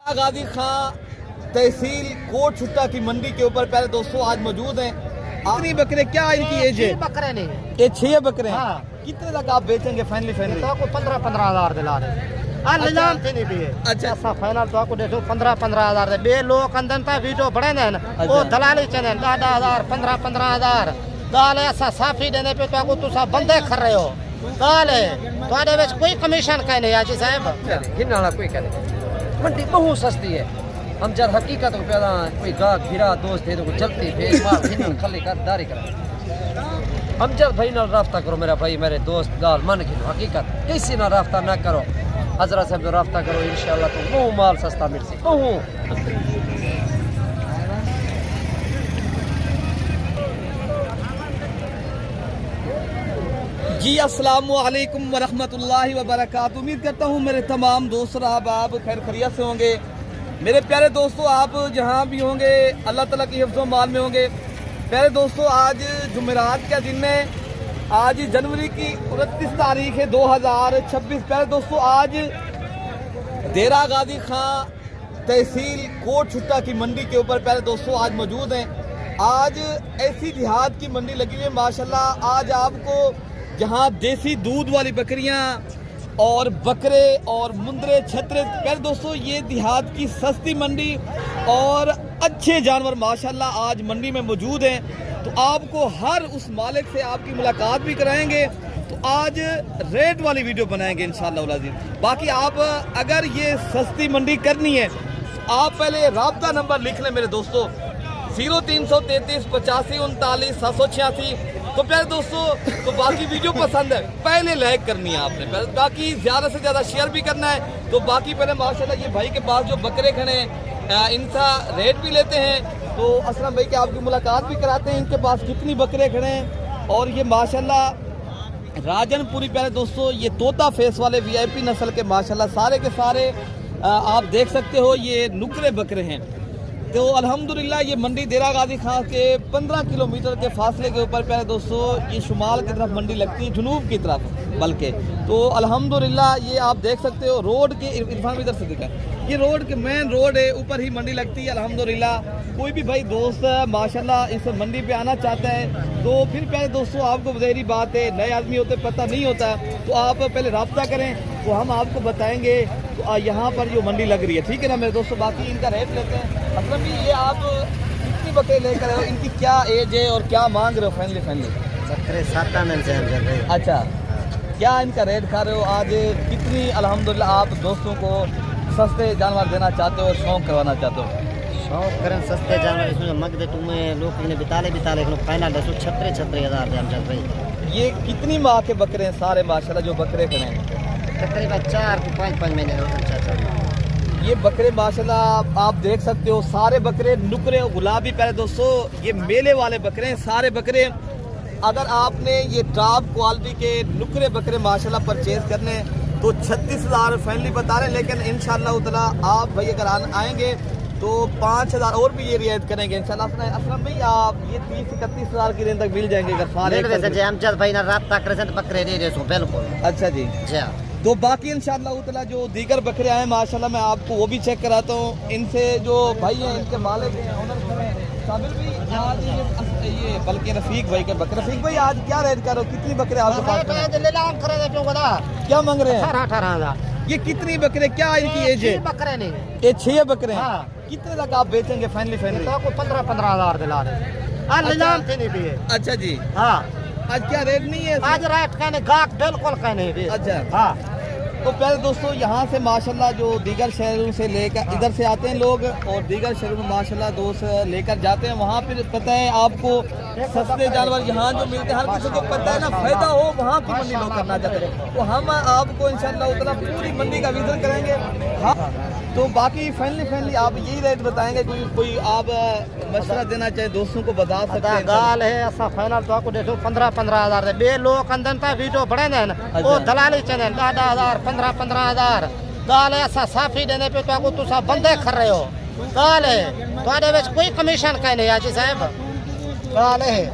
गाजी खां तहसील coat छुट्टा की मंडी के ऊपर पहले दोस्तों आज मौजूद हैं। कितनी बकरे, क्या इनकी एज है? बकरे नहीं, ये 6 बकरे हैं। हाँ। कितने तक आप बेचेंगे फाइनली? तो आपको 15-15 हजार दिला रहे। निजाम थी नहीं भी है। अच्छा। ऐसा फाइनल तो आपको देखो 15-15 हजार दे। बे लोग अंदर था वीडियो बड़े ने वो दलाली चने 10,000 15-15 हजार गाल ऐसा साफी देने पे तो आपको तुसा बंदे कर रहे हो। गाल है तुम्हारे ਵਿੱਚ कोई कमीशन का नहीं आजी साहब। गिनने वाला कोई करे मंडी बहुत सस्ती है। हम जब हकीकत को पैदा कोई गाहक गिरा दोस्त है तो चलती फिर माल गिनन खाली कर दारी कर। हम जब भाई नाल रास्ता करो मेरा भाई मेरे दोस्त गाल मन गिनो हकीकत किसी ना रास्ता ना करो हजरत साहब रास्ता करो इंशाल्लाह तो वो माल सस्ता मिल सी जी अस्सलाम वालेकुम वरहमतुल्लाहि वबरकातुहू। उम्मीद करता हूँ मेरे तमाम दोस्त आप खैर खैरियत से होंगे। मेरे प्यारे दोस्तों आप जहाँ भी होंगे अल्लाह ताला की हिफ्ज़ मान में होंगे। प्यारे दोस्तों आज जुमेरात का दिन है, आज जनवरी की 29 तारीख है 2026। प्यारे दोस्तों आज देरा गाजी खां तहसील कोट छुट्टा की मंडी के ऊपर प्यारे दोस्तों आज मौजूद हैं। आज ऐसी देहात की मंडी लगी हुई है माशाल्लाह। आज आपको जहाँ देसी दूध वाली बकरियाँ और बकरे और मुंदरे छतरे, प्यारे दोस्तों ये देहात की सस्ती मंडी और अच्छे जानवर माशाल्लाह आज मंडी में मौजूद हैं। तो आपको हर उस मालिक से आपकी मुलाकात भी कराएंगे। तो आज रेट वाली वीडियो बनाएंगे इंशाअल्लाह अज़ीज़। बाकी आप अगर ये सस्ती मंडी करनी है आप पहले राब्ता नंबर लिख लें मेरे दोस्तों 0333 85 39 786। तो प्यारे दोस्तों तो बाकी वीडियो पसंद है पहले लाइक करनी है आपने, बाकी ज़्यादा से ज़्यादा शेयर भी करना है। तो बाकी पहले माशाल्लाह ये भाई के पास जो बकरे खड़े हैं इनका रेट भी लेते हैं। तो असलम भाई के आपकी मुलाकात भी कराते हैं इनके पास कितनी बकरे खड़े हैं। और ये माशाल्लाह राजनपुरी प्यारे दोस्तों ये तोता फेस वाले VIP नस्ल के माशाल्लाह सारे के सारे आप देख सकते हो ये नुकरे बकरे हैं। तो अल्हम्दुलिल्लाह ये मंडी देरा गाजी खां के 15 किलोमीटर के फासले के ऊपर प्यारे दोस्तों ये शुमाल की तरफ मंडी लगती है, जुनूब की तरफ बल्कि। तो अल्हम्दुलिल्लाह ये आप देख सकते हो रोड के इरफान इधर से दिखा ये रोड के मेन रोड है ऊपर ही मंडी लगती है अल्हम्दुलिल्लाह। कोई भी भाई दोस्त माशाल्लाह इस मंडी पे आना चाहता है तो फिर प्यारे दोस्तों आपको ज़ाहिरी बात है नए आदमी होते पता नहीं होता तो आप पहले रब्ता करें तो हम आपको बताएंगे तो यहाँ पर जो मंडी लग रही है, ठीक है ना मेरे दोस्तों। बाकी इनका रेट लेते हैं। मतलब भी ये आप कितनी बकरे लेकर आए हो, इनकी क्या एज है और क्या मांग रहे हो फाइनली? बकरे 7 में से अच्छा क्या इनका रेट खा रहे हो आज? कितनी अल्हम्दुलिल्लाह आप दोस्तों को सस्ते जानवर देना चाहते हो और शौक करवाना चाहते हो? शौक करें सस्ते जानवर इसमें मग दे तुम्हें लोग इन्हें बिताले फाइनल 36 हजार हम चल रही। ये कितनी माह के बकरे हैं सारे माशाल्लाह जो बकरे खड़े हैं? तकरीबन 4-5 महीने ये बकरे माशाल्लाह आप देख सकते हो सारे बकरे नुकरे और गुलाबी प्यारे दोस्तों ये मेले वाले बकरे हैं सारे बकरे। अगर आपने ये टॉप क्वालिटी के नुकरे बकरे माशाल्लाह परचेज करने तो 36,000 फाइनली बता रहे हैं। लेकिन इंशाअल्लाह ताला आप भाई अगर आएंगे तो 5,000 और भी ये रियायत करेंगे इंशाअल्लाह। असलम भाई आप ये 30-31 हज़ार की रेंज तक मिल जाएंगे अगर सारे हम जब भाई ना राब्ता करें तो बकरे दे दे बिल्कुल। अच्छा जी तो बाकी इंशाअल्लाह ताला जो दीगर बकरे आए माशाल्लाह मैं आपको वो भी चेक कराता हूँ। इनसे जो भाई हैं इनके मालिक हैं ओनर हैं साबिर भी आज ये बल्कि रफीक भाई के बकरे। रफीक भाई आज क्या रेट करो, कितनी बकरे आपके पास? क्या मांग रहे हैं? 18 हजार। ये कितनी बकरे, क्या इनकी एज है? बकरे नहीं, ये 6 बकरे हैं। हाँ। कितने तक आप बेचेंगे फाइनली? तो आपको 15-15 हजार दिला रहे। निजाम थी नहीं भी है। अच्छा जी हाँ आज क्या रेट नहीं है? आज रेट कहने गाहक बिल्कुल कहने भी। अच्छा हाँ तो पहले दोस्तों यहाँ से माशाल्लाह जो दीगर शहरों से लेकर इधर से आते हैं लोग और दीगर शहरों में माशाल्लाह दोस्त लेकर जाते हैं वहाँ फिर पता है आपको सस्ते जानवर यहाँ जो मिलते हैं हर किसी को पता है ना फायदा हो वहाँ की मंडी लोग करना चाहते हैं। तो हम आपको इंशाअल्लाह ताला पूरी मंडी का विजिट करेंगे। हाँ तो बाकी फाइनली आप यही रेट बताएंगे कोई आप मशवरा देना चाहे दोस्तों को बता सकते हैं? गाल है ऐसा फाइनल तो आपको देखो 15-15 हजार दे। बे लोग अंदर था वीडियो बड़े ने वो दलाली चने 10,000 15-15 हजार गाल है ऐसा साफी देने पे तो आपको तुसा बंदे कर रहे हो। गाल है तुम्हारे ਵਿੱਚ कोई कमीशन का नहीं आजी साहब। गाल है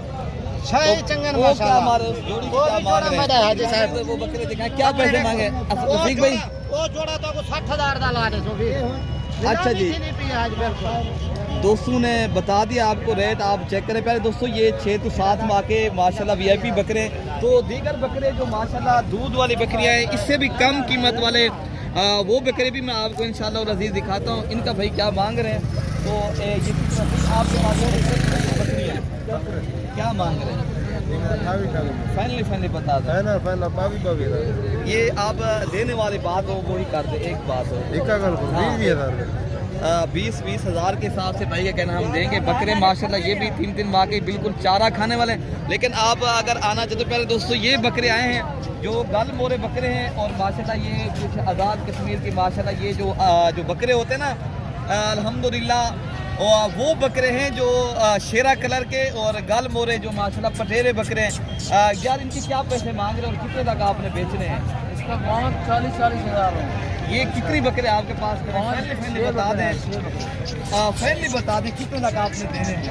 शाही चंगन हाजी साहब वो बकरे दिखाए क्या पैसे मांगे? रफीक भाई वो जोड़ा तो 60 हजार दा ला दे अच्छा जी, दोस्तों ने बता दिया आपको रेट, आप चेक करें पहले दोस्तों। ये 6 से 7 माह के माशाल्लाह वीआईपी बकरे। तो दीगर बकरे जो माशाल्लाह दूध वाली बकरियां हैं, इससे भी कम कीमत वाले वो बकरे भी मैं आपको इंशाल्लाह अज़ीज़ दिखाता हूँ। इनका भाई क्या मांग रहे हैं, तो ये आपके पास बकरियाँ क्या मांग रहे हैं? फाइनली बता दो। ये आप देने वाली बात हो वही कर दे, एक बात हो 20-20 हज़ार के हिसाब से भाई का कहना हम देंगे। बकरे माशाल्लाह ये भी 3-3 माह के बिल्कुल चारा खाने वाले हैं। लेकिन आप अगर आना चाहते हो, पहले दोस्तों ये बकरे आए हैं जो गल मोरे बकरे हैं, और माशाल्लाह ये कुछ आज़ाद कश्मीर की माशाल्लाह ये जो बकरे होते हैं ना, अल्हम्दुलिल्लाह वो बकरे हैं जो शेरा कलर के और गल मोरे जो माशाल्लाह पटेरे बकरे हैं। यार इनके क्या पैसे मांग रहे हैं और कितने तक आपने बेचने हैं? इसका 40-40 हज़ार। ये कितनी बकरे आपके पास? फैमिली बता दें, फैमिली बता दें कितने तक आपने देने हैं?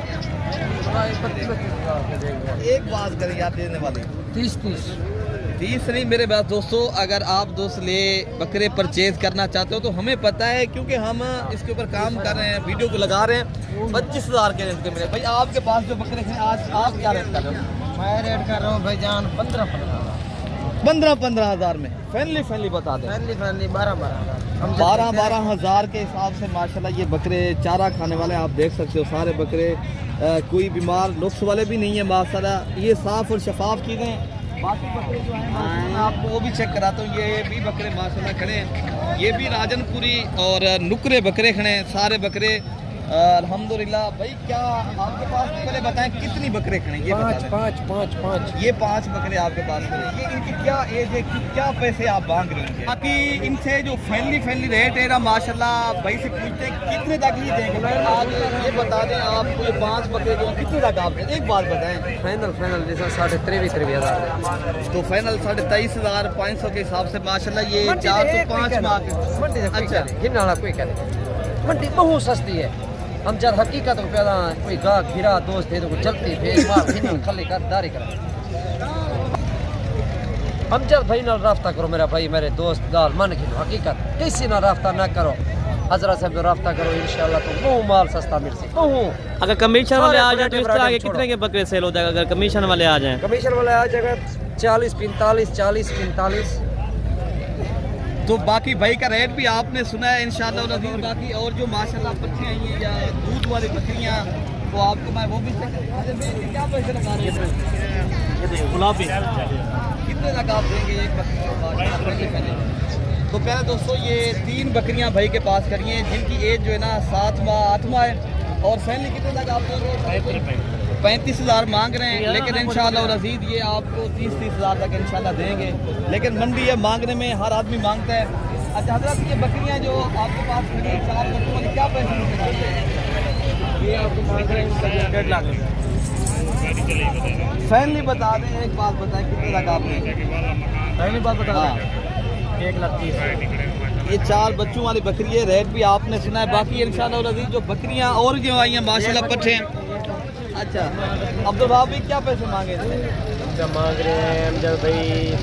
एक बात करें यार, देने वाले 30 नहीं मेरे पास दोस्तों। अगर आप दोस्त ले बकरे परचेज करना चाहते हो तो हमें पता है, क्योंकि हम इसके ऊपर काम कर रहे हैं, वीडियो को लगा रहे हैं। 25 हज़ार के रेट के मेरे भाई। आपके पास जो बकरे हैं आज आप क्या रेट कर रहे हो? मैं रेट कर रहा हूँ भाईजान 15 हज़ार में। फैमिली बता दें। 12 हज़ार के हिसाब से माशाल्लाह ये बकरे चारा खाने वाले आप देख सकते हो। सारे बकरे कोई बीमार लुक्स वाले भी नहीं है माशाल्लाह, ये साफ़ और शफाफ चीज़ें हैं। बाकी बकरे जो हैं मैं आपको वो भी चेक कराता हूँ। ये भी बकरे माशाल्लाह खड़े हैं, ये भी राजनपुरी और नुकरे बकरे खड़े हैं सारे बकरे अल्हम्दुलिल्लाह। भाई क्या आपके पास पहले बताएं कितनी बकरे खड़े हैं? ये पाँच। ये 5 बकरे आपके पास खड़े हैं। ये इनकी क्या एज है, क्या पैसे आप मांग रहे हैं? बाकी इनसे जो फैमिली रेट है ना माशाल्लाह, भाई से पूछते हैं कितने तक ही देंगे। आप ये बता दें, आपको ये 5 बकरे जो कितने तक आप एक बात बताएं। फाइनल जैसा 23.5 हज़ार। तो फाइनल 23,500 के हिसाब से माशाल्लाह ये 4 से 5 माह के। अच्छा, हिमनाला कोई करे मंडी बहुत सस्ती है। हम जब हकीकत को पैदा कोई गाहक गिरा दोस्त है तो चलती फिर मार हिमन खली कर दारी कर। हम जब भाई ना राफ्ता करो मेरा भाई, मेरे दोस्त दाल मन की हकीकत किसी ना राफ्ता ना करो, हजरत साहब तो राफ्ता करो इंशाल्लाह तो बहुत माल सस्ता मिल से। अगर कमीशन वाले आ जाए तो इस तरह के कितने के बकरे सेल हो जाएगा? अगर कमीशन वाले आ जाएं, कमीशन वाले आ जाएगा 40-45। तो बाकी भाई का रेट भी आपने सुना है इंशाल्लाह अज़ीज़। बाकी और जो माशाल्लाह बच्चे आई हैं या दूध वाली बकरियां, तो आपको मैं वो भी क्या पैसे लगा रहे हैं? गुलाबी कितने तक आप देंगे एक बकरी? तो पहले दोस्तों ये 3 बकरियां भाई के पास करी हैं जिनकी एज जो है ना 7 माह 8 माह है। और फैमिली कितने तक आप देंगे? 35 हज़ार मांग रहे हैं, लेकिन इंशाल्लाह अज़ीज़ ये आपको 30 हज़ार तक इंशाल्लाह देंगे। लेकिन मंडी है, मांगने में हर आदमी मांगता है। अच्छा हज़रत, ये बकरियां जो आपके पास खड़ी हैं 4 बकरियों वाली, क्या पैसे हैं? ये आपको मांग रहे हैं 1.5 लाख। फैमिली बता दें, एक बात बताएं कितने तक आपने? पहली बात बता 1,30,000। ये 4 बच्चों वाली बकरी है, रेट भी आपने सुना है। बाकी इंशाल्लाह अज़ीज़ जो बकरियां और जो आई हैं माशाल्लाह पट्टे हैं। अच्छा अब्दुल भाई भी क्या पैसे मांगे थे? मांग रहे हैं हम जब भाई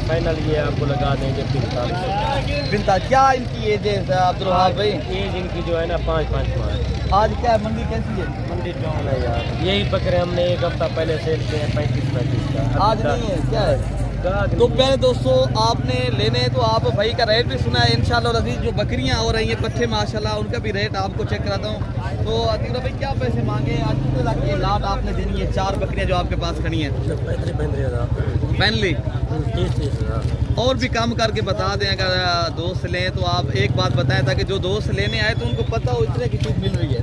फाइनल ये आपको लगा देंगे 45। क्या इनकी एज है अब्दुल भाई? एज इनकी जो है ना 5 माह। आज क्या है, मंडी कैसी है? मंडी डाउन है यार। यही बकरे हमने 1 हफ्ता पहले सेल किए हैं 35 का। आज नहीं है, क्या है? तो पहले दोस्तों आपने लेने तो आप भाई का रेट भी सुना है इंशाल्लाह अज़ीज़। जो बकरियां हो रही हैं पट्टे माशाल्लाह, उनका भी रेट आपको चेक कराता हूँ। तो अतीक भाई क्या पैसे मांगे आज? कितने लाख की लाट आपने देनी है 4 बकरियां जो आपके पास खड़ी हैं? 35,000 फैमिली 30,000 और भी कम करके बता दें। अगर दोस्त लें तो आप एक बात बताएं ताकि जो दोस्त लेने आए तो उनको पता हो इतने की चीज़ मिल रही है।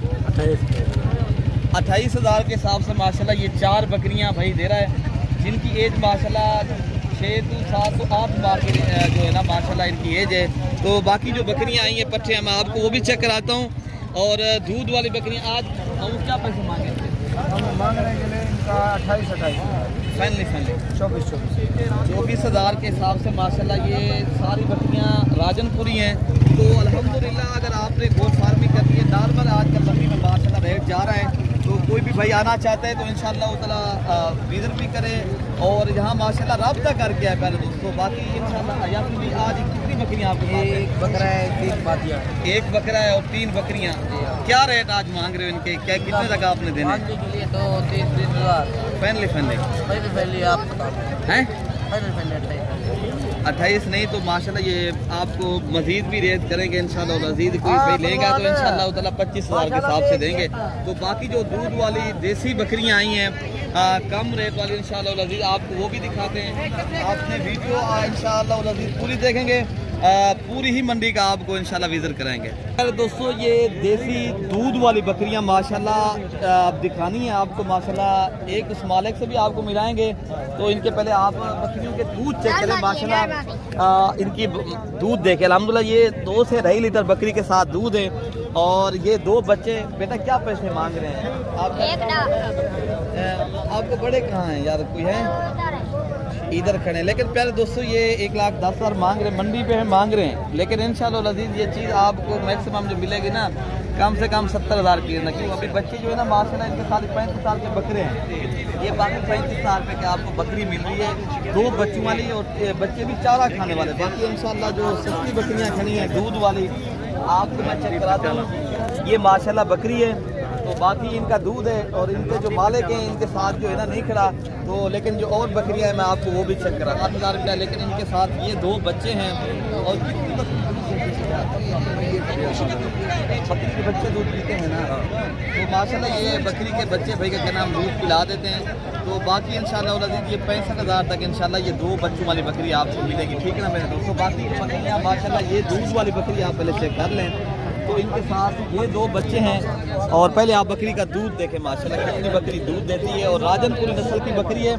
28 हज़ार के हिसाब से माशाल्लाह ये 4 बकरियां भाई दे रहा है, जिनकी एज माशाल्लाह 6 से 7 से 8 माह की जो है ना माशाल्लाह इनकी एज है। तो बाकी जो बकरियां आई हैं पट्टे मैं आपको वो भी चेक कराता हूँ। और दूध वाली बकरियां आज हम क्या पैसे मांगे थे? हम मांग रहे हैं इनका 28 फैमिली 24 हज़ार के हिसाब से माशाल्लाह ये सारी बकरियां राजनपुरी हैं। तो अल्हम्दुलिल्लाह अगर आपने गोट फार्मिंग करनी है नॉर्मल आजकल मंडी में माशाल्लाह रेट जा रहा है, तो कोई भी भाई आना चाहता है तो इंशाल्लाह ताला विज़िट भी करे और यहाँ माशाल्लाह रब्ता करके आए पहले दोस्तों। बाकी इंशाल्लाह यार भी आज कितनी कितनी बकरियां आपके पास हैं? एक बकरा है, 3 बादियाँ हैं। एक बकरा है और 3 बकरियां। क्या रेट आज मांग रहे हो इनके, क्या कितने तक आपने देने? मांगने के लिए तो 30 हज़ार फैनली पहले आप बता दो। हैं? पहले 28 नहीं तो माशाल्लाह ये आपको मजीद भी रेट करेंगे इंशाल्लाह। मजीद कोई भाई लेगा तो इंशाल्लाह ताला 25,000 के हिसाब से देंगे। तो बाकी जो दूध वाली देसी बकरियां आई हैं कम रेट वाली इंशाल्लाह अजीज आपको वो भी दिखाते हैं। आपने वीडियो इंशाल्लाह अजीज पूरी देखेंगे, पूरी ही मंडी का आपको इंशाल्लाह विजिट कराएंगे। अरे दोस्तों ये देसी दूध वाली बकरियां माशाल्लाह दिखानी है आपको माशाल्लाह। एक उस मालिक से भी आपको मिलाएंगे तो इनके पहले आप बकरियों के दूध चेक करें माशाल्लाह। इनकी दूध देखें अल्हम्दुलिल्लाह ये 2 से 2.5 लीटर बकरी के साथ दूध है और ये 2 बच्चे। बेटा क्या पैसे मांग रहे हैं आपको बड़े कहाँ हैं यार, कोई है इधर खड़े हैं। लेकिन प्यारे दोस्तों ये 1,10,000 मांग रहे हैं, मंडी पे है मांग रहे हैं। लेकिन इंशाल्लाह अजीज ये चीज़ आपको मैक्सिमम जो मिलेगी ना कम से कम 70,000 की ना, क्यों अभी बच्चे जो है ना माशाल्लाह इनके साथ 35 साल के बकरे हैं। ये बाकी 35,000 रुपये की आपको बकरी मिल रही है, 2 बच्चों वाली और बच्चे भी चारा खाने वाले। बाकी इंशाल्लाह जो सस्ती बकरियाँ खड़ी हैं दूध वाली आपको मैं चेक कराता हूँ। ये माशाल्लाह बकरी है तो बाकी इनका दूध है और इनके जो मालिक हैं इनके साथ जो है ना नहीं खड़ा तो। लेकिन जो और बकरियां हैं मैं आपको वो भी चेक करा 8,000 रुपया। लेकिन इनके साथ ये 2 बच्चे हैं और कितनी बकरी के बच्चे दूध पीते हैं ना तो माशाल्लाह ये बकरी के बच्चे भाई का नाम दूध पिला देते हैं। तो बाकी इंशाल्लाह ये 65,000 तक इंशाल्लाह ये 2 बच्चों वाली बकरी आपको मिलेगी, ठीक है ना मेरे दोस्तों। बाकी बकरियाँ माशाल्लाह ये दूध वाली बकरी आप पहले चेक कर लें। तो इनके साथ ये 2 बच्चे हैं और पहले आप बकरी का दूध देखें माशाल्लाह कितनी बकरी दूध देती है और राजनपुरी नस्ल की बकरी है।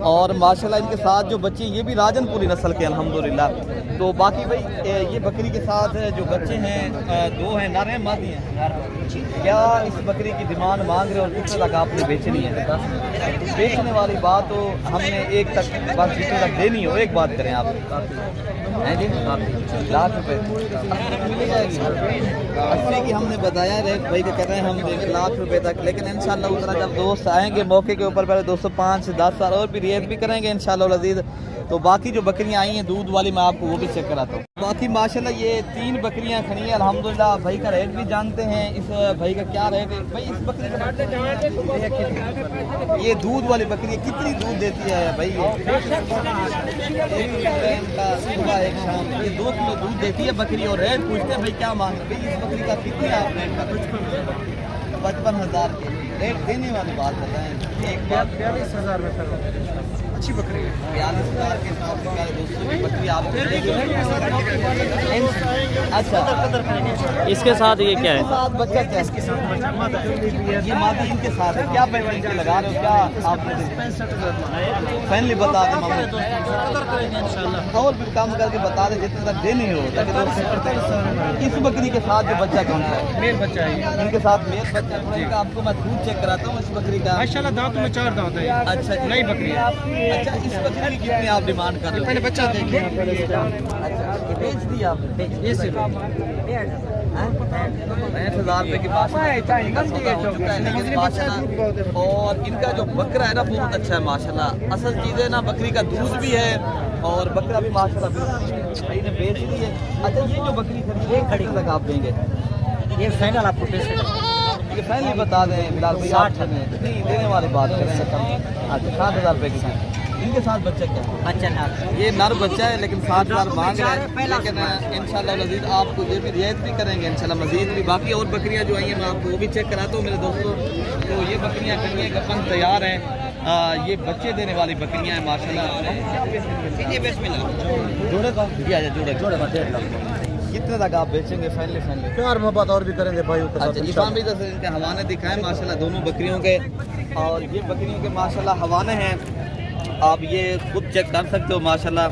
और माशाल्लाह इनके साथ जो बच्चे ये भी राजनपुरी नस्ल के अल्हम्दुलिल्लाह। तो बाकी भाई ये बकरी के साथ जो बच्चे हैं 2 हैं, नर हैं मादी हैं। क्या इस बकरी की डिमांड मांग रहे हो और कितने तक आपने बेचनी है? बेचने वाली बात तो हमने 1 तक बस जितने तक देनी हो एक बात करें आप हैं जी लाख रुपए मिल जाएगी। 80 की हमने बताया रेट भाई का कह रहे हैं हम देंगे लाख रुपए तक। लेकिन इंशाल्लाह उतना जब दोस्त आएंगे मौके के ऊपर पहले दोस्तों 5 से 10 साल और भी रियायत भी करेंगे इंशाल्लाह अजीज। तो बाकी जो बकरियां आई हैं दूध वाली मैं आपको वो भी चेक कराता हूँ। बाकी माशाल्लाह ये 3 बकरियां खड़ी हैं अल्हम्दुलिल्लाह। भाई का रेट भी जानते हैं, इस भाई का क्या रेट है भाई इस बकरी का? ये दूध वाली बकरी कितनी दूध देती है भाई? सुबह एक शाम ये 2 किलो दूध देती है बकरी। और रेट पूछते हैं भाई क्या मांग रहे भाई इस बकरी का कितनी आप रेट का? 55,000 के रेट देने वाली बात बताएं। 42,000 में सर अच्छी बकरी है। 42,000 के हिसाब से प्यारे दोस्तों की बकरी आप अच्छा इसके साथ ये क्या है? साथ बच्चा क्या इसके साथ ये मादी इनके साथ है। क्या पैसे इनके लगा रहे हो? क्या आपने 65,000 बता दें और भी काम करके बता दें जितने तक देनी हो ताकि इस बकरी के साथ जो बच्चा कौन सा है? मेल बच्चा है इनके साथ मेल बच्चा है। आपको मैं दूध चेक कराता हूँ इस बकरी का। माशाल्लाह दांत में 4 दांत है। अच्छा नई बकरी है। अच्छा इस बकरी की कितनी आप डिमांड कर रहे हो? पहले बच्चा देखिए। अच्छा ये बेच दी आपने? ये सिर्फ 65,000 रुपये की बात है। और इनका जो बकरा है ना बहुत अच्छा है माशाल्लाह। असल चीज़ है ना बकरी का दूध भी है और बकरा भी माशाल्लाह भाई ने बेच दी है। अच्छा ये जो बकरी खड़ी है खड़ी तक आप देंगे? ये फाइनल आपको पेश ये पहले बता दें बिलाल भाई 60 में नहीं देने वाली बात करें। अच्छा 60,000 रुपये की इनके साथ बच्चा क्या है? बच्चा नर ये नर बच्चा है लेकिन 60,000 मांग रहे हैं। लेकिन इंशाल्लाह मज़ीद आपको ये भी रियायत भी करेंगे इंशाल्लाह मज़ीद भी। बाकी और बकरियां जो आई हैं मैं आपको वो भी चेक कराता हूँ मेरे दोस्तों। तो ये बकरियां खड़ी हैं कपन तैयार हैं। ये बच्चे देने वाली बकरियां हैं माशाल्लाह। जोड़े का जोड़े का 1.5 लाख। कितने तक आप बेचेंगे? फाइनली प्यार मोहब्बत और भी करेंगे भाई। अच्छा इफाम भी दस इनके हवाने दिखाएं माशाल्लाह दोनों बकरियों के। और ये बकरियों के माशाल्लाह हवाने हैं, आप ये खुद चेक कर सकते हो माशाल्लाह।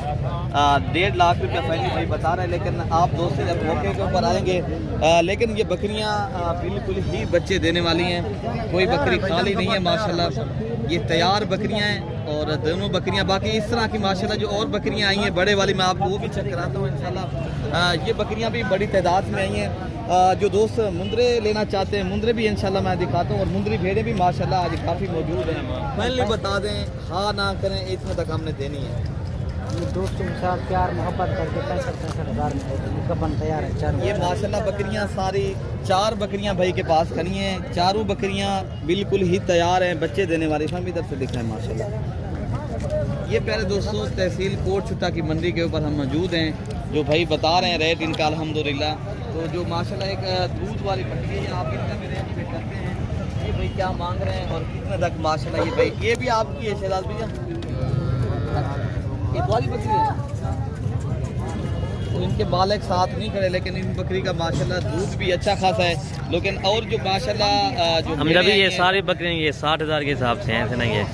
1.5 लाख रुपया फाइनली भाई बता रहे हैं। लेकिन आप दोस्तों जब मौके के ऊपर आएंगे लेकिन ये बकरियां बिल्कुल ही बच्चे देने वाली हैं। कोई बकरी खाली नहीं है माशाल्लाह। ये तैयार बकरियां हैं और दोनों बकरियां बाकी इस तरह की माशाल्लाह जो और बकरियां आई हैं बड़े वाली मैं आपको वो भी चेक कराता हूँ इंशाल्लाह। ये बकरियां भी बड़ी तादाद में आई हैं। जो दोस्त मुंदरे लेना चाहते हैं मुंदरे भी इंशाल्लाह मैं दिखाता हूँ और मुंदरी भेड़ें भी माशाल्लाह आज काफ़ी मौजूद हैं। पहले बता दें हाँ ना करें इतने तक हमने देनी है। दोस्तों के साथ प्यार मोहब्बत करके 65,000 में कबन तैयार है। चार ये माशाल्लाह बकरियां सारी 4 बकरियां भाई के पास खड़ी हैं। चारों बकरियां बिल्कुल ही तैयार हैं बच्चे देने वाली। हम इधर से दिखाएं माशाल्लाह। ये प्यारे दोस्तों तहसील कोट छुट्टा की मंडी के ऊपर हम मौजूद हैं। जो भाई बता रहे हैं रेट इनका अल्हम्दुलिल्लाह। तो जो माशाल्लाह एक दूध वाली बकरी है, आप इनका भी रेट पे करते हैं। ये भाई क्या मांग रहे हैं और कितने तक माशाल्लाह। ये भाई ये भी आपकी है शहजाद भैया, ये वाली बकरी है। तो इनके मालिक साथ नहीं खड़े, लेकिन इन बकरी का माशाल्लाह दूध भी अच्छा खासा है। लेकिन और जो माशाल्लाह जो हम जब ये सारी बकरियां ये 60,000 के हिसाब से हैं, ऐसे नहीं है।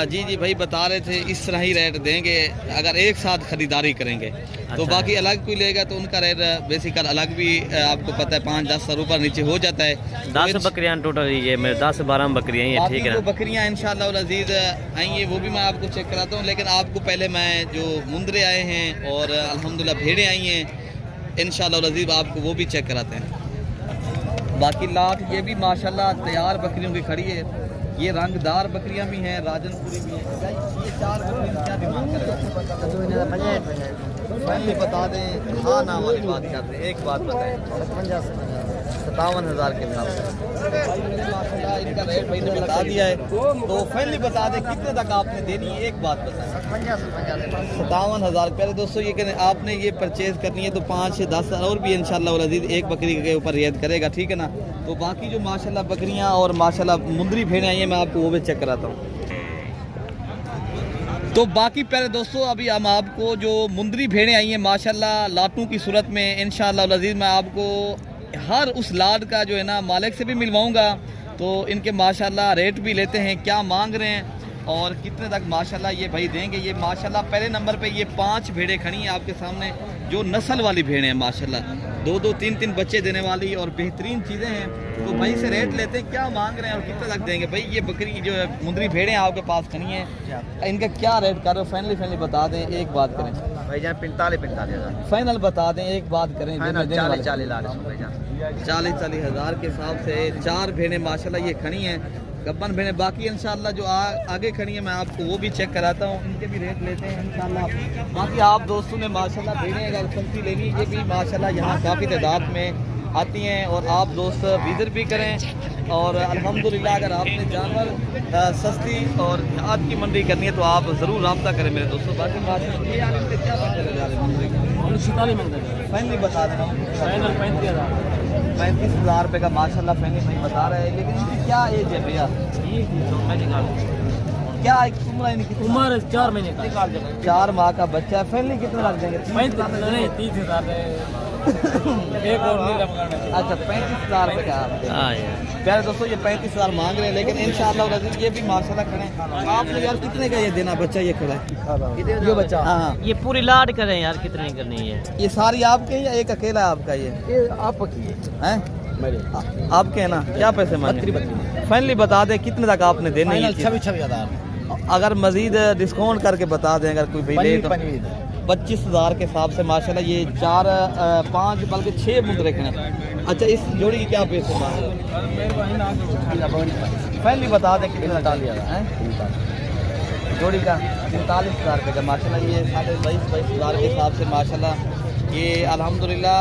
जी जी भाई बता रहे थे इस तरह ही रेट देंगे अगर एक साथ खरीदारी करेंगे। तो अच्छा। बाकी अलग कोई लेगा तो उनका रेट बेसिकल अलग भी आपको पता है 5-10 सौ ऊपर नीचे हो जाता है। 10 बकरियां टोटल ये मेरे 10-12 बकरियां ये बाकी ठीक है जो ना। बकरियां इंशाअल्लाह अजीज आएंगी वो भी मैं आपको चेक कराता हूँ। लेकिन आपको पहले मैं जो मुंदरे आए हैं और अल्हम्दुलिल्लाह भेड़ें आई हैं इंशाअल्लाह अजीज आपको वो भी चेक कराते हैं। बाकी लाट ये भी माशाल्लाह तैयार बकरियों की खड़ी है। ये रंगदार बकरियां भी हैं, राजनपुरी भी हैं। ये 4 बकरियां क्या डिमांड करें पहले बता दें। हाँ ना वाली बात करते हैं। एक बात बताएं 57,000 के हिसाब से माशाल्लाह इनका रेट भाई ने बता दिया है। तो फाइनली बता दें कितने तक आपने देनी है। एक बात बताएं 57,000। पहले दोस्तों ये कहते आपने ये परचेज करनी है तो 5 से 10 और भी इंशाअल्लाह अजीज एक बकरी के ऊपर रियायत करेगा, ठीक है ना। तो बाकी जो माशाल्लाह बकरियां और माशाल्लाह मुंदरी भेड़ें आई हैं मैं आपको वो भी चेक कराता हूँ। तो बाकी प्यारे दोस्तों अभी हम आपको जो मुंदरी भेड़ें आई हैं माशाल्लाह लाटों की सूरत में इंशाअल्लाह अजीज मैं आपको हर उस लाड का जो है ना मालिक से भी मिलवाऊंगा। तो इनके माशाल्लाह रेट भी लेते हैं क्या मांग रहे हैं और कितने तक माशाल्लाह ये भाई देंगे। ये माशाल्लाह पहले नंबर पे ये 5 भेड़ें खड़ी हैं आपके सामने जो नस्ल वाली भेड़ें हैं माशाल्लाह 2-2 3-3 बच्चे देने वाली और बेहतरीन चीज़ें हैं। तो भाई से रेट लेते हैं क्या मांग रहे हैं और कितने तक देंगे। भाई ये बकरी जो है मुंदरी भेड़ें आपके पास खड़ी हैं इनका क्या रेट कर रहे हो फाइनली बता दें। एक बात करें भाई जान 45,000 फाइनल बता दें। एक बात करें 40,000 हज़ार के हिसाब से 4 भेड़ें माशाल्लाह ये खड़ी हैं गब्बन भेड़ें। बाकी इंशाल्लाह जो आगे खड़ी है मैं आपको वो भी चेक कराता हूँ, इनके भी रेट लेते हैं इंशाल्लाह। बाकी आप दोस्तों ने माशाल्लाह भेड़ें अगर सस्ती लेनी ये भी माशाल्लाह यहाँ काफ़ी तादाद में आती हैं और आप दोस्त विजिट भी करें। और अल्हम्दुलिल्लाह अगर आपने जानवर सस्ती और आज की मंडी करनी है तो आप ज़रूर रब्ता करें मेरे दोस्तों। बाकी माशाल्लाह यार इनके क्या फाइनली बता देना 35,000 रुपये का माशाल्लाह फाइनली नहीं बता रहे हैं। लेकिन इनकी क्या एज है भैया क्या उम्र है इनकी? उम्र 4 महीने का 4 माह का बच्चा है। फाइनली कितना लग जाएंगे? 30,000 एक और अच्छा 35,000 रुपये का प्यारे दोस्तों ये 35,000 मांग रहे हैं। लेकिन इंशाअल्लाह ये भी माशाल्लाह खड़े हैं। आपने यार कितने का ये देना बच्चा ये खड़ा है ये बच्चा? हाँ ये पूरी लाड करें यार कितनी करनी है। ये सारी आपके या एक अकेला आपका? ये आपकी है आपके है ना। क्या पैसे मांगे फाइनली बता दें कितने तक आपने देने? 26,000 अगर मजीद डिस्काउंट करके बता दें अगर कोई भाई ले तो 25,000 के हिसाब से माशाल्लाह ये 4-5 बल्कि 6 मुंदरे खड़े। अच्छा इस जोड़ी की क्या पैसे मांग फाइनली बता दें कितने डाल लिया है जोड़ी का? 45,000 रुपये का माशाल्लाह ये 22,000 के हिसाब से माशाल्लाह ये अल्हम्दुलिल्लाह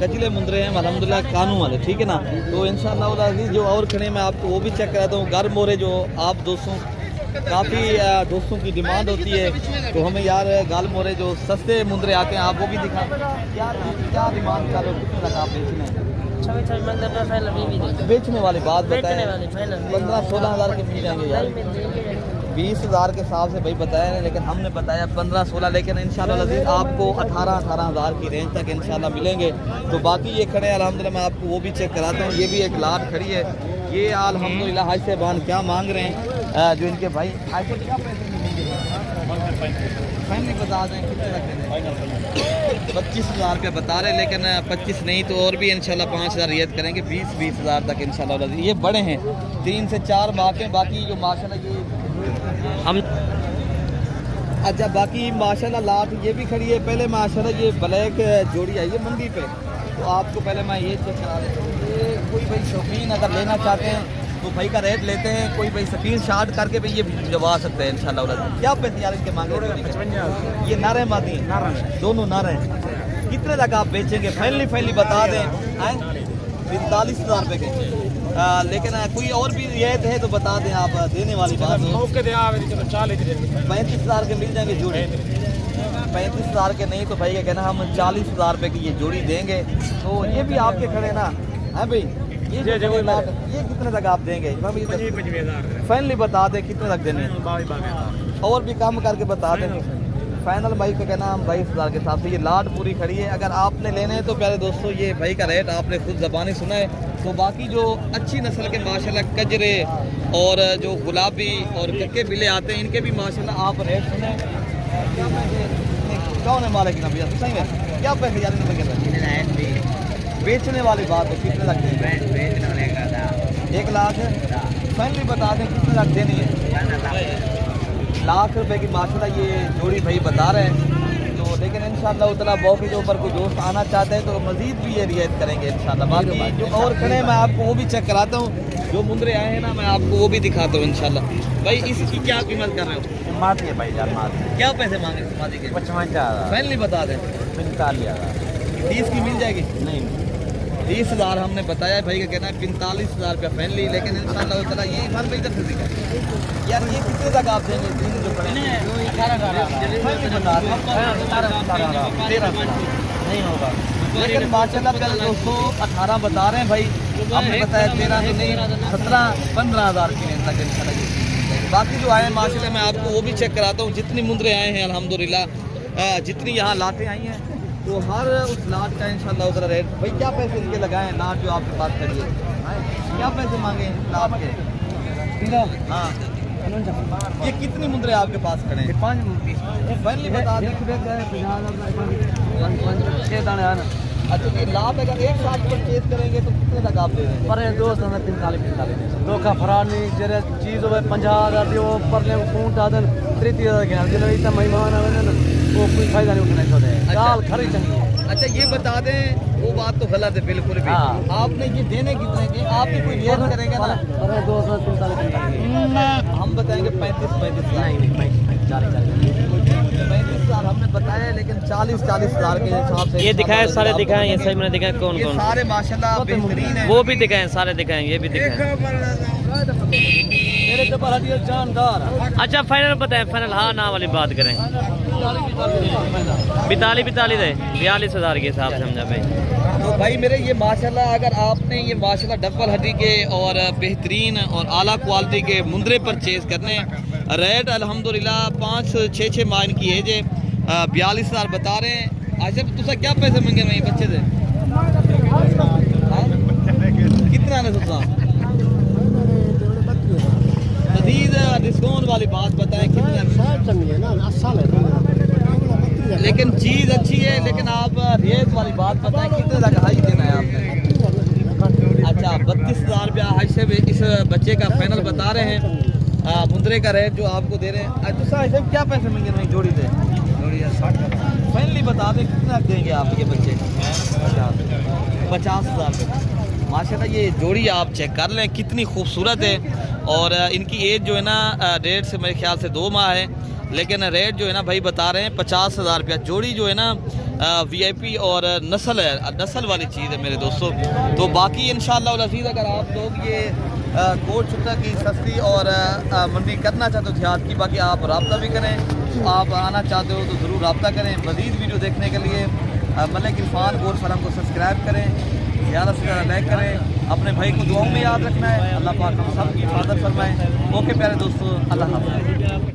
कजले मुंदरे हैं अल्हम्दुलिल्लाह कानू वाले, ठीक है ना। तो इंशाअल्लाह अज़ीज़ जो और खड़े मैं आपको वो भी चेक कराता हूँ। घर मोरे जो आप दोस्तों काफ़ी दोस्तों की डिमांड होती है तो हमें यार गाल मोरे जो सस्ते मुंदरे आते हैं आप वो भी दिखा। क्या डिमांड कर रहे हो कितने तक आप बेचने वाली बात बताएं? 15-16 हज़ार के मिल जाएंगे यार। 20,000 के हिसाब से भाई बताया लेकिन हमने बताया 15-16। लेकिन इंशाल्लाह आपको 18 हज़ार की रेंज तक इंशाल्लाह मिलेंगे। तो बाकी ये खड़े हैं अल्हम्दुलिल्लाह मैं आपको वो भी चेक कराता हूँ। ये भी एक लाट खड़ी है। ये अल्हम्दुलिल्लाह हाज से बान क्या मांग रहे हैं जो इनके भाई हाज से क्या पैसे फाइनली बता दें कितने तक? 25,000 रुपये बता रहे लेकिन 25 नहीं तो और भी इंशाल्लाह 5,000 रियायत करेंगे 20,000 तक इंशाल्लाह। ये बड़े हैं 3 से 4 बाकी बाकी जो माशाल्लाह ये हम अच्छा बाकी माशाल्लाह लाट ये भी खड़ी है। पहले माशाल्लाह ये ब्लैक जोड़ी आई है मंडी पे तो आपको पहले मैं ये चेक करा देता हूँ। ये कोई भाई शौकीन अगर लेना चाहते हैं तो भाई का रेट लेते हैं, कोई भाई स्क्रीन शॉट करके भाई ये भिजवा सकते हैं इंशाल्लाह। क्या पैसे यार इनके मांगे? ये नारे मादी हैं, दोनों नारे हैं। कितने तक आप बेचेंगे? फाइनली बता दें। 45,000 रुपये के। लेकिन कोई और भी रियायत है तो बता दें आप, देने वाली बात हो। 35,000 के मिल जाएंगे जोड़ी। 35,000 के नहीं तो भाई क्या कहना, हम 40,000 रुपये की ये जोड़ी देंगे। तो ये भी आपके खड़े ना है भाई, ये कितने तक आप देंगे? फाइनली बता दें कितने तक देने, और भी कम करके बता दें। फाइनल भाई का कहना हम 22,000 के हिसाब से ये लाट पूरी खड़ी है। अगर आपने लेने हैं तो प्यारे दोस्तों ये भाई का रेट आपने खुद ज़बानी सुना है। तो बाकी जो अच्छी नस्ल के माशाल्लाह कजरे और जो गुलाबी और कक्के बिले आते हैं, इनके भी माशाल्लाह आप रेट सुने। कौन है मालिक ना भैया? सही है, क्या पैसे यार इन्हें बेचने वाली बात है? कितने लग देंगे? 1 लाख है। फाइनली बता दें कितने लग देनी है? लाख रुपए की माशाल्लाह ये जोड़ी भाई बता रहे हैं। तो लेकिन इंशाल्लाह उतना मौके के ऊपर कोई दोस्त आना चाहते हैं तो मज़ीद भी ये रियायत करेंगे इंशाल्लाह। बाकी जो और खड़े मैं आपको वो भी चेक कराता हूँ, जो मुंदरे आए हैं ना मैं आपको वो भी दिखाता हूँ इंशाल्लाह। भाई इसकी क्या कीमत कर रहे हो? माती है भाई जान, माती। क्या पैसे मांगे मादी के? 55,000। फाइनली बता दें 45,000। 30 की मिल जाएगी? नहीं 30,000 हमने बताया, भाई का कहना है 45,000 रुपया फाइनली। लेकिन इंशाल्लाह ताला ये इरफान भाई इधर से दिखा यार, ये कितने तक आप देंगे? तीन जो पड़े नहीं होगा। लेकिन माशाल्लाह प्यारे दोस्तों 18 बता रहे हैं भाई, हमने बताया 13 तो नहीं 17-15,000 की रेंज तक इंशाल्लाह। बाकी जो आए हैं माशाल्लाह मैं आपको वो भी चेक कराता हूँ। जितनी मुंदरे आए हैं अल्हम्दुलिल्लाह, जितनी यहाँ लाटें आई हैं तो हर उस लाट का इंशाल्लाह उधर रेट। भाई क्या पैसे इनके लगाए हैं? लाट जो आपके पास खड़ी है क्या पैसे मांगे लाट के? हाँ ये कितनी मुंदरे आपके पास खड़े हैं? 5 फाइनली बता दें। अच्छा ये लाट अगर एक साथ परचेज करेंगे तो कितने तक आप दे देंगे? पर दोस्त हमें 45 धोखा फरार नहीं जरे चीज़ हो 50,000 दियो पर ले फ़ोन दादन 30,000 के जिन इतना मेहमान आवे ना वो कोई फायदा नहीं उठने छोड़े। दाल खरी चंगी है। अच्छा ये बता दें, वो बात तो गलत है बिल्कुल भी। आपने ये देने कितने के? आप भी कोई रियायत करेंगे ना? पर दोस्त 45 हम बताएंगे 35,000 हमने बताया, लेकिन 40,000 के हिसाब से ये दिखाएं, सारे दिखाएं, ये सही मैंने दिखाएं कौन ये कौन सारे माशाल्लाह बेहतरीन है। वो भी दिखाएं, सारे दिखाएं, ये भी दिखाएं। मेरे तो बड़ा जानदार। अच्छा फाइनल बताएं, फाइनल हाँ ना वाली बात करें। 42 दे 42,000 के हिसाब से समझा भाई। तो भाई मेरे ये माशाल्लाह अगर आपने ये माशाल्लाह डबल हड्डी के और बेहतरीन और आला क्वालिटी के मुंदरे परचेज करने, रेट अल्हम्दुलिल्लाह 5-6 माह की एज है, 42,000 बता रहे हैं। अच्छा तुसा क्या पैसे मंगे भाई बच्चे से? कितना ने तुसा मजीद डिस्काउंट वाली बात बताएं कितना? लेकिन चीज़ अच्छी है, लेकिन आप रेट वाली बात बताएं कितने तक हाई देना है आपने? अच्छा 32,000 रुपया हाई से इस बच्चे का फाइनल बता रहे हैं। मुंदरे का रेट जो आपको दे रहे हैं। दूसरा ऐसे क्या पैसे मंगे नहीं जोड़ी दे? फाइनली बता दें कितना देंगे आप ये बच्चे? 50,000 रुपये। माशाल्लाह ये जोड़ी आप चेक कर लें कितनी खूबसूरत है। और इनकी एज जो है ना डेढ़ से मेरे ख्याल से 2 माह है, लेकिन रेट जो है ना भाई बता रहे हैं 50,000 रुपया। जोड़ी जो है ना VIP और नस्ल है, नस्ल वाली चीज़ है मेरे दोस्तों। तो बाकी इंशाअल्लाह अज़ीज़ अगर आप लोग ये कोट छुट्टा की सस्ती और मंडी करना चाहते हो देहात की, बाकी आप रब्ता भी करें। आप आना चाहते हो तो ज़रूर रब्ता करें। मज़ीद वीडियो देखने के लिए मलिक इरफान गोर फरम को सब्सक्राइब करें, ज़्यादा से ज़्यादा लाइक करें। अपने भाई को दुआओं में याद रखना है। अल्लाह पाक हम सब की हिफाजत फरमाएँ। ओके प्यारे दोस्तों, अल्लाह हाफ़िज़।